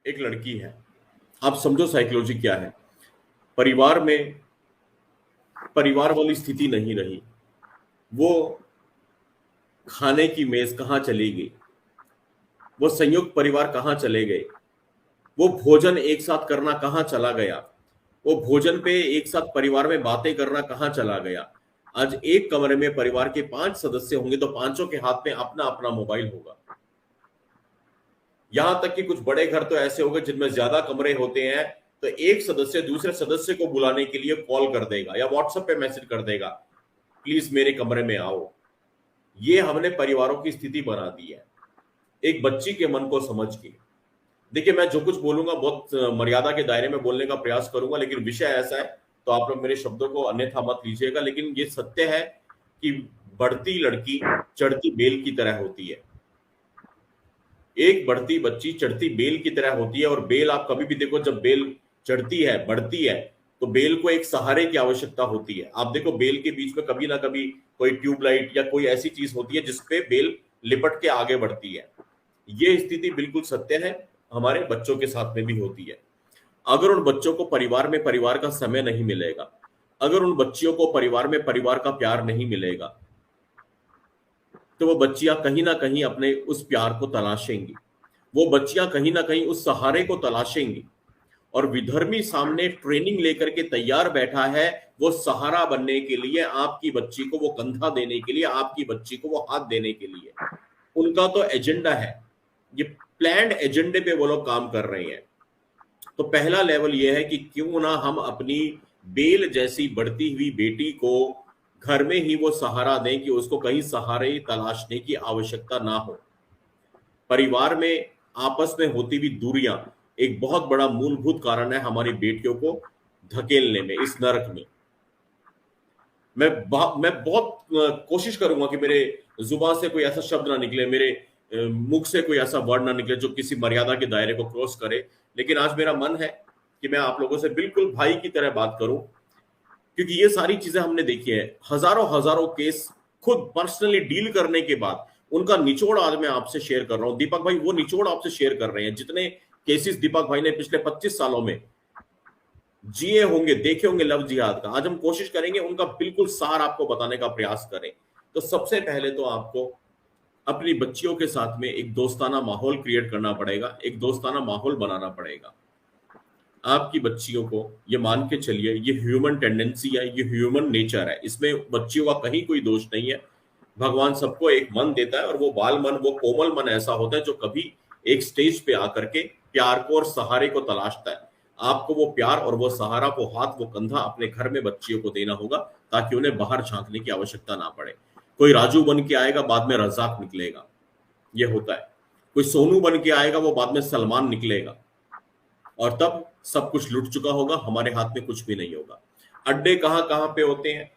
एक लड़की है। आप समझो साइकोलॉजी क्या है। परिवार में परिवार वाली स्थिति नहीं रही। वो खाने की मेज कहाँ चली गई, वो संयुक्त परिवार कहाँ चले गए, वो भोजन एक साथ करना कहाँ चला गया, वो भोजन पे एक साथ परिवार में बातें करना कहाँ चला गया। आज एक कमरे में परिवार के 5 सदस्य होंगे तो पांचों के हाथ में अपना अपना मोबाइल होगा। यहां तक कि कुछ बड़े घर तो ऐसे होंगे जिनमें ज्यादा कमरे होते हैं, तो एक सदस्य दूसरे सदस्य को बुलाने के लिए कॉल कर देगा या व्हाट्सएप पे मैसेज कर देगा, प्लीज मेरे कमरे में आओ। ये हमने परिवारों की स्थिति बना दी है एक बच्ची के मन को समझ के। देखिए, मैं जो कुछ बोलूंगा बहुत मर्यादा के दायरे में बोलने का प्रयास करूंगा, लेकिन विषय ऐसा है तो आप लोग मेरे शब्दों को अन्यथा मत लीजिएगा। लेकिन ये सत्य है कि बढ़ती लड़की चढ़ती बेल की तरह होती है। एक बढ़ती बच्ची चढ़ती बेल की तरह होती है। और बेल आप कभी भी देखो, जब बेल चढ़ती है बढ़ती है तो बेल को एक सहारे की आवश्यकता होती है। आप देखो बेल के बीच में कभी ना कभी कोई ट्यूबलाइट या कोई ऐसी चीज होती है जिसपे बेल लिपट के आगे बढ़ती है। ये स्थिति बिल्कुल सत्य है, हमारे बच्चों के साथ में भी होती है। अगर उन बच्चों को परिवार में परिवार का समय नहीं मिलेगा, अगर उन बच्चियों को परिवार में परिवार का प्यार नहीं मिलेगा, तो वो बच्चियां कहीं ना कहीं अपने उस प्यार को तलाशेंगी। वो बच्चियां कहीं ना कहीं उस सहारे को तलाशेंगी। और विधर्मी सामने ट्रेनिंग लेकर के तैयार बैठा है, वो सहारा बनने के लिए, आपकी बच्ची को वो कंधा देने के लिए, आपकी बच्ची को वो हाथ देने के लिए। उनका तो एजेंडा है, ये प्लान्ड एजेंडे पे वो लोग काम कर रहे हैं। तो पहला लेवल ये है कि क्यों ना हम अपनी बेल जैसी बढ़ती हुई बेटी को घर में ही वो सहारा दें कि उसको कहीं सहारे तलाशने की आवश्यकता ना हो। परिवार में आपस में होती हुई दूरियां एक बहुत बड़ा मूलभूत कारण है हमारी बेटियों को धकेलने में इस नरक में। मैं बहुत कोशिश करूंगा कि मेरे जुबान से कोई ऐसा शब्द ना निकले, मेरे मुख से कोई ऐसा वर्ड ना निकले जो किसी मर्यादा के दायरे को क्रॉस करे। लेकिन आज मेरा मन है कि मैं आप लोगों से बिल्कुल भाई की तरह बात करूं, क्योंकि ये सारी चीजें हमने देखी है। हजारों हजारों केस खुद पर्सनली डील करने के बाद उनका निचोड़ आज मैं आपसे शेयर कर रहा हूं। दीपक भाई वो निचोड़ आपसे शेयर कर रहे हैं, जितने केसेस दीपक भाई ने पिछले 25 सालों में जिए होंगे, देखे होंगे लव जिहाद का, आज हम कोशिश करेंगे उनका बिल्कुल सार आपको बताने का प्रयास करें। तो सबसे पहले तो आपको अपनी बच्चियों के साथ में एक दोस्ताना माहौल क्रिएट करना पड़ेगा, एक दोस्ताना माहौल बनाना पड़ेगा। आपकी बच्चियों को ये मान के चलिए, ये ह्यूमन टेंडेंसी है, ये ह्यूमन नेचर है, इसमें बच्चियों का कहीं कोई दोष नहीं है। भगवान सबको एक मन देता है और वो बाल मन, वो कोमल मन ऐसा होता है जो कभी एक स्टेज पे आकर के प्यार को और सहारे को तलाशता है। आपको वो प्यार और वो सहारा, वो हाथ, वो कंधा अपने घर में बच्चियों को देना होगा, ताकि उन्हें बाहर झांकने की आवश्यकता ना पड़े। कोई राजू बन के आएगा, बाद में रजाक निकलेगा, ये होता है। कोई सोनू बन के आएगा, वो बाद में सलमान निकलेगा, और तब सब कुछ लुट चुका होगा, हमारे हाथ में कुछ भी नहीं होगा। अड्डे कहां कहां पे होते हैं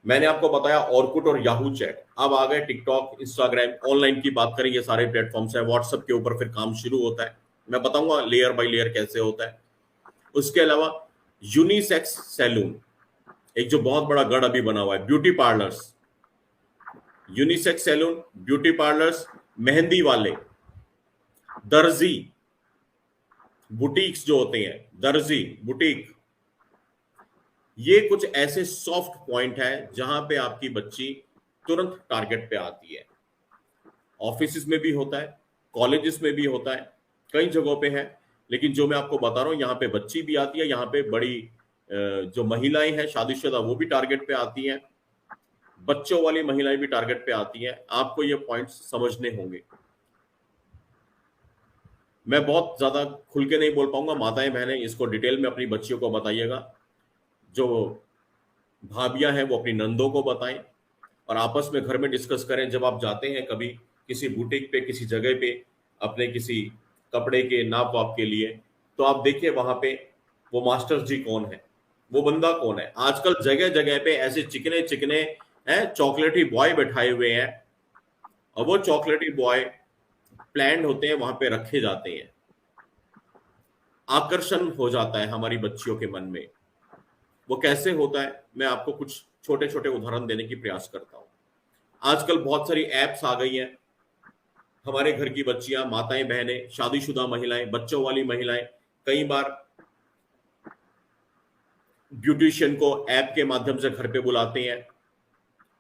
मैंने आपको बताया, ऑर्कुट और याहू चैट। अब आ गए टिकटॉक, इंस्टाग्राम, ऑनलाइन की बात करें, ये सारे प्लेटफॉर्म्स है। व्हाट्सएप के ऊपर फिर काम शुरू होता है, मैं बताऊंगा लेयर बाय लेयर कैसे होता है। उसके अलावा यूनिसेक्स सैलून, एक जो बहुत बड़ा गढ़ अभी बना हुआ है, beauty parlours, unisex salon, beauty parlours, मेहंदी वाले, दर्जी, बुटीक्स जो होते हैं, दर्जी बुटीक, ये कुछ ऐसे सॉफ्ट पॉइंट है जहां पे आपकी बच्ची तुरंत टारगेट पे आती है। ऑफिस में भी होता है, कॉलेजेस में भी होता है, कई जगहों पे है। लेकिन जो मैं आपको बता रहा हूं, यहाँ पे बच्ची भी आती है, यहाँ पे बड़ी जो महिलाएं हैं शादीशुदा वो भी टारगेट पे आती हैं, बच्चों वाली महिलाएं भी टारगेट पे आती हैं। आपको ये पॉइंट्स समझने होंगे। मैं बहुत ज्यादा खुल के नहीं बोल पाऊंगा, माताएं बहनें इसको डिटेल में अपनी बच्चियों को बताइएगा। जो भाभियां हैं वो अपनी नंदों को बताएं और आपस में घर में डिस्कस करें। जब आप जाते हैं कभी किसी बुटीक पे, किसी जगह पे, अपने किसी कपड़े के नाप वाप के लिए, तो आप देखिए वहां पे वो मास्टर जी कौन है, वो बंदा कौन है। आजकल जगह जगह पे ऐसे चिकने चिकने हैं चॉकलेटी बॉय बैठाए हुए हैं, और वो चॉकलेटी बॉय प्लान्ड होते हैं, वहां पे रखे जाते हैं। आकर्षण हो जाता है हमारी बच्चियों के मन में। वो कैसे होता है, मैं आपको कुछ छोटे छोटे उदाहरण देने की प्रयास करता हूं। आजकल बहुत सारी एप्स आ गई हैं, हमारे घर की बच्चियां, माताएं, बहनें, शादीशुदा महिलाएं, बच्चों वाली महिलाएं कई बार ब्यूटिशियन को ऐप के माध्यम से घर पे बुलाते हैं।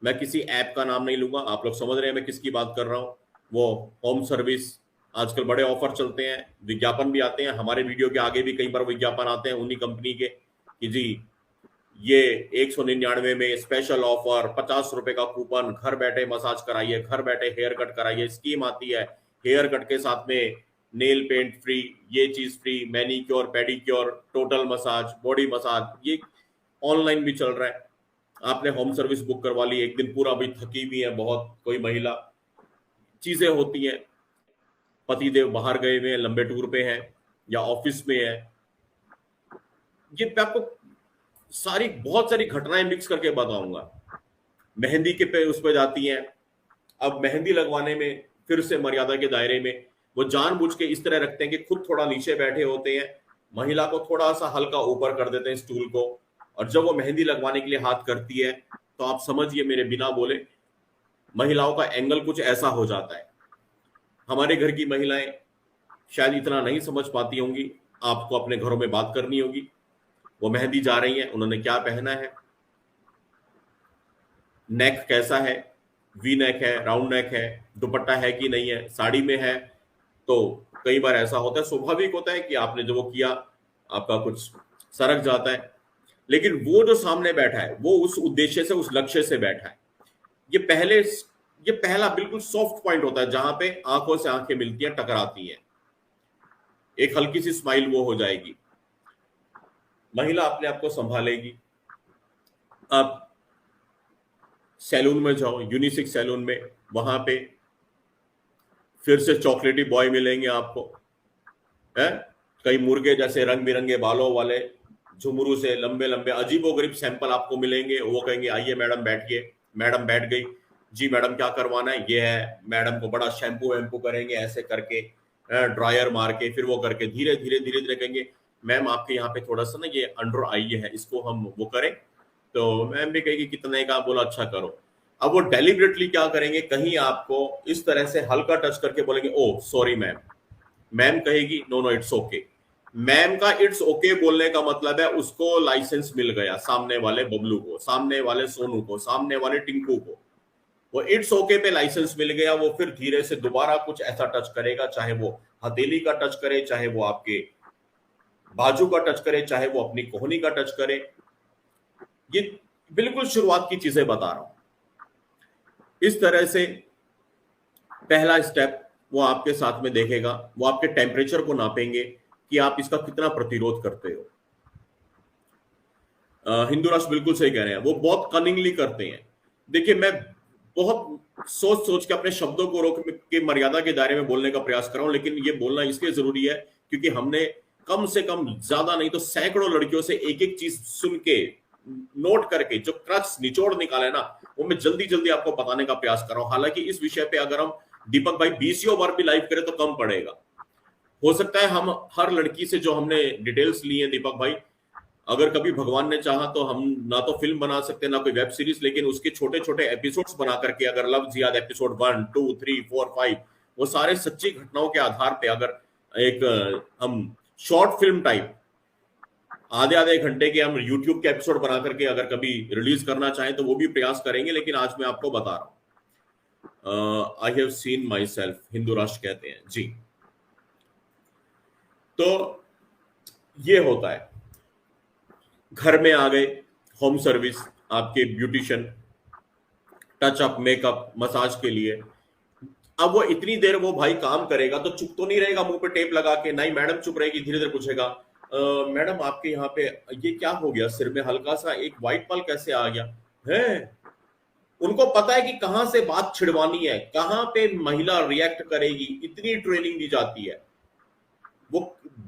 मैं किसी ऐप का नाम नहीं लूंगा, आप लोग समझ रहे हैं मैं किसकी बात कर रहा हूं। वो होम सर्विस, आजकल बड़े ऑफर चलते हैं, विज्ञापन भी आते हैं, हमारे वीडियो के आगे भी कई बार विज्ञापन आते हैं उन्हीं कंपनी के कि जी ये 199 में स्पेशल ऑफर, 50 रुपए का कूपन, घर बैठे मसाज कराइए, घर बैठे हेयर कट कराइए, स्कीम आती है हेयर कट के साथ में नेल पेंट फ्री, ये चीज free, manicure pedicure, total massage, body massage, ये ऑनलाइन भी चल रहा है। आपने होम सर्विस बुक करवा ली, एक दिन पूरा भी थकी हुई है बहुत कोई महिला, चीजें होती हैं, पति देव बाहर गए हुए हैं, लंबे टूर पे हैं या ऑफिस में है, ये मैं आपको बहुत सारी घटनाएं मिक्स करके बताऊंगा। मेहंदी के पे उस पे जाती हैं, अब मेहंदी लगवाने में फिर से मर्यादा के दायरे में वो जानबूझ के इस तरह रखते हैं कि खुद थोड़ा नीचे बैठे होते हैं, महिला को थोड़ा सा हल्का ऊपर कर देते हैं स्टूल को, और जब वो मेहंदी लगवाने के लिए हाथ करती है तो आप समझिए मेरे बिना बोले महिलाओं का एंगल कुछ ऐसा हो जाता है। हमारे घर की महिलाएं शायद इतना नहीं समझ पाती होंगी, आपको अपने घरों में बात करनी होगी। वो मेहंदी जा रही हैं, उन्होंने क्या पहना है, नेक कैसा है, वी नेक है, राउंड नेक है, दुपट्टा है कि नहीं है, साड़ी में है, तो कई बार ऐसा होता है, स्वाभाविक होता है कि आपने जो वो किया आपका कुछ सरक जाता है। लेकिन वो जो सामने बैठा है वो उस उद्देश्य से, उस लक्ष्य से बैठा है। ये पहला बिल्कुल सॉफ्ट पॉइंट होता है जहां पे आंखों से आंखें मिलती हैं, टकराती हैं, एक हल्की सी स्माइल वो हो जाएगी, महिला अपने आप को संभालेगी। अब सैलून में जाओ, यूनिसेक्स सैलून में, वहां पे फिर से चॉकलेटी बॉय मिलेंगे आपको, है कई मुर्गे जैसे रंग बिरंगे बालों वाले, झुमरू से लंबे लंबे अजीबोगरीब सैंपल आपको मिलेंगे। वो कहेंगे आइए मैडम बैठिए, मैडम बैठ गई, जी मैडम क्या करवाना है, ये है, मैडम को बड़ा शैम्पू वैम्पू करेंगे ऐसे करके, ड्रायर मार के, फिर वो करके धीरे धीरे धीरे धीरे कहेंगे मैम आपके यहाँ पे थोड़ा सा ना ये अंडर आई है, इसको हम वो करें, तो मैम भी कहेगी कितने का, बोला अच्छा करो। अब वो डेलिबरेटली क्या करेंगे, कहीं आपको इस तरह से हल्का टच करके बोलेंगे ओ सॉरी मैम, मैम कहेगी no no it's okay. Ma'am का इट्स ओके बोलने का मतलब है उसको लाइसेंस मिल गया, सामने वाले बबलू को, सामने वाले सोनू को, सामने वाले टिंकू को, वो इट्स ओके पे लाइसेंस मिल गया। वो फिर धीरे से दोबारा कुछ ऐसा टच करेगा, चाहे वो हथेली का टच करे, चाहे वो आपके बाजू का टच करे, चाहे वो अपनी कोहनी का टच करे। ये बिल्कुल शुरुआत की चीजें बता रहा हूं। इस तरह से पहला स्टेप वो आपके साथ में देखेगा, वो आपके टेम्परेचर को नापेंगे कि आप इसका कितना प्रतिरोध करते हो। हिंदू राष्ट्र बिल्कुल सही कह रहे हैं, वो बहुत कनिंगली करते हैं। देखिए मैं बहुत सोच सोच के अपने शब्दों को रोक के मर्यादा के दायरे में बोलने का प्रयास कर रहा हूं, लेकिन ये बोलना इसलिए जरूरी है क्योंकि हमने कम से कम, ज्यादा नहीं तो सैकड़ों लड़कियों से एक एक चीज सुन के, नोट करके जो क्रक्स निचोड़ निकाले ना, वो मैं जल्दी जल्दी आपको बताने का प्रयास कर रहा हूं। हालांकि इस विषय पे अगर हम दीपक भाई 20 बार भी लाइव करें तो कम पड़ेगा। हो सकता है हम हर लड़की से जो हमने डिटेल्स ली है दीपक भाई, अगर कभी भगवान ने चाहा तो हम ना तो फिल्म बना सकते ना कोई वेब सीरीज, लेकिन उसके छोटे छोटे एपिसोड्स बना करके, अगर लव जिहाद एपिसोड 1, 2, 3, 4, 5, वो सारे सच्ची घटनाओं के आधार पे अगर एक हम शॉर्ट फिल्म टाइप आधे आधे घंटे के हम यूट्यूब के एपिसोड बना करके अगर कभी रिलीज करना चाहें तो वो भी प्रयास करेंगे। लेकिन आज मैं आपको बता रहा हूं, I have seen my self, Hindu राष्ट्र कहते हैं जी। तो ये होता है, घर में आ गए होम सर्विस, आपके ब्यूटिशियन टचअप, मेकअप, मसाज के लिए। अब वो इतनी देर वो भाई काम करेगा तो चुप तो नहीं रहेगा मुंह पे टेप लगा के, नहीं मैडम चुप रहेगी, धीरे धीरे पूछेगा मैडम आपके यहाँ पे ये क्या हो गया, सिर में हल्का सा एक व्हाइट पल कैसे आ गया है। उनको पता है कि कहां से बात छिड़वानी है, कहां पे महिला रिएक्ट करेगी, इतनी ट्रेनिंग दी जाती है। वो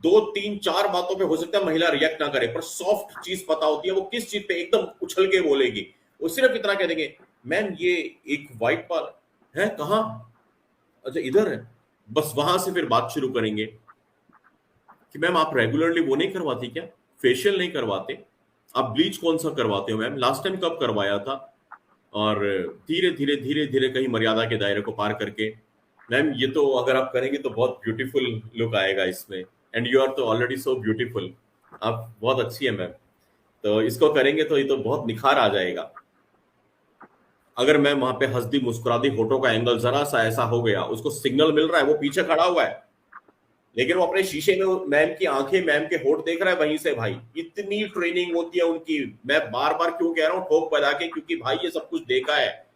2, 3, 4 बातों पे हो सकता है महिला रिएक्ट ना करे, पर सॉफ्ट चीज पता होती है वो किस चीज पे एकदम उछल के बोलेगी। वो सिर्फ इतना कह देंगे मैम ये एक व्हाइट पल है, कहां, अच्छा इधर है, बस वहां से फिर बात शुरू करेंगे कि मैम आप रेगुलरली वो नहीं करवाती क्या, फेशियल नहीं करवाते, आप ब्लीच कौन सा करवाते हो मैम, लास्ट टाइम कब करवाया था। और धीरे धीरे धीरे धीरे कहीं मर्यादा के दायरे को पार करके मैम ये तो अगर आप करेंगे तो बहुत ब्यूटीफुल लुक आएगा इसमें, एंड यू आर तो ऑलरेडी सो ब्यूटीफुल। आप बहुत अच्छी है मैम, तो इसको करेंगे तो ये तो बहुत निखार आ जाएगा। अगर मैम वहां पे हंस दी मुस्कुरा दी, होठों का एंगल जरा सा ऐसा हो गया, उसको सिग्नल मिल रहा है, वो पीछे खड़ा हुआ है लेकिन वो अपने शीशे में मैम की आंखें, मैम के होठ देख रहा है वहीं से। भाई इतनी ट्रेनिंग होती है उनकी, मैं बार बार क्यों कह रहा हूँ ठोक बजा के, क्योंकि भाई ये सब कुछ देखा है,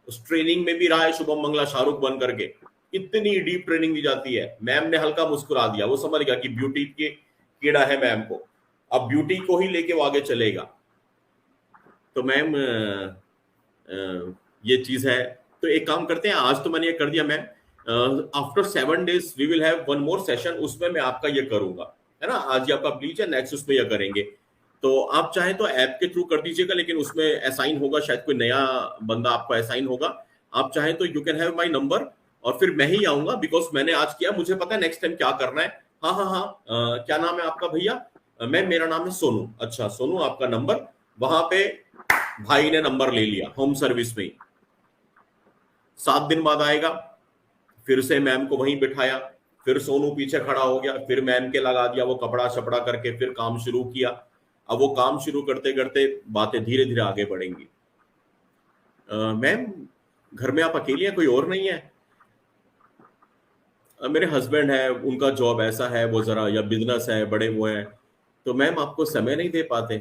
उस ट्रेनिंग में भी रहा है शुभम मंगला शाहरुख बन करके। इतनी डीप ट्रेनिंग दी जाती है। मैम ने हल्का मुस्कुरा दिया, वो समझ गया कि ब्यूटी के कीड़ा है मैम को, अब ब्यूटी को ही लेके वो आगे चलेगा। तो मैम ये चीज है। तो एक काम करते हैं, आज तो मैंने ये कर दिया ma'am, after 7 days we will have one more session, उसमें मैं आपका ये करूंगा, है ना। आज ये आपका ब्लीच है, नेक्स्ट उसमें ये करेंगे। तो आप चाहें तो ऐप के थ्रू कर दीजिएगा, लेकिन उसमें असाइन होगा, शायद कोई नया बंदा आपको असाइन होगा। आप चाहें तो you can have my number, और फिर मैं ही आऊंगा, बिकॉज मैंने आज किया, मुझे पता है नेक्स्ट टाइम क्या करना है। हाँ हाँ हाँ, क्या नाम है आपका भैया? मैम मेरा नाम है सोनू। अच्छा सोनू, आपका नंबर वहां पे भाई ने नंबर ले लिया होम सर्विस में ही। 7 दिन बाद आएगा, फिर से मैम को वहीं बिठाया, फिर सोनू पीछे खड़ा हो गया, फिर मैम के लगा दिया वो कपड़ा छपड़ा करके, फिर काम शुरू किया। अब वो काम शुरू करते करते बातें धीरे धीरे आगे बढ़ेंगी। मैम घर में आप अकेली हैं, कोई और नहीं है? मेरे हस्बैंड है, उनका जॉब ऐसा है, वो जरा या बिजनेस है, बड़े वो हैं, तो मैम आपको समय नहीं दे पाते।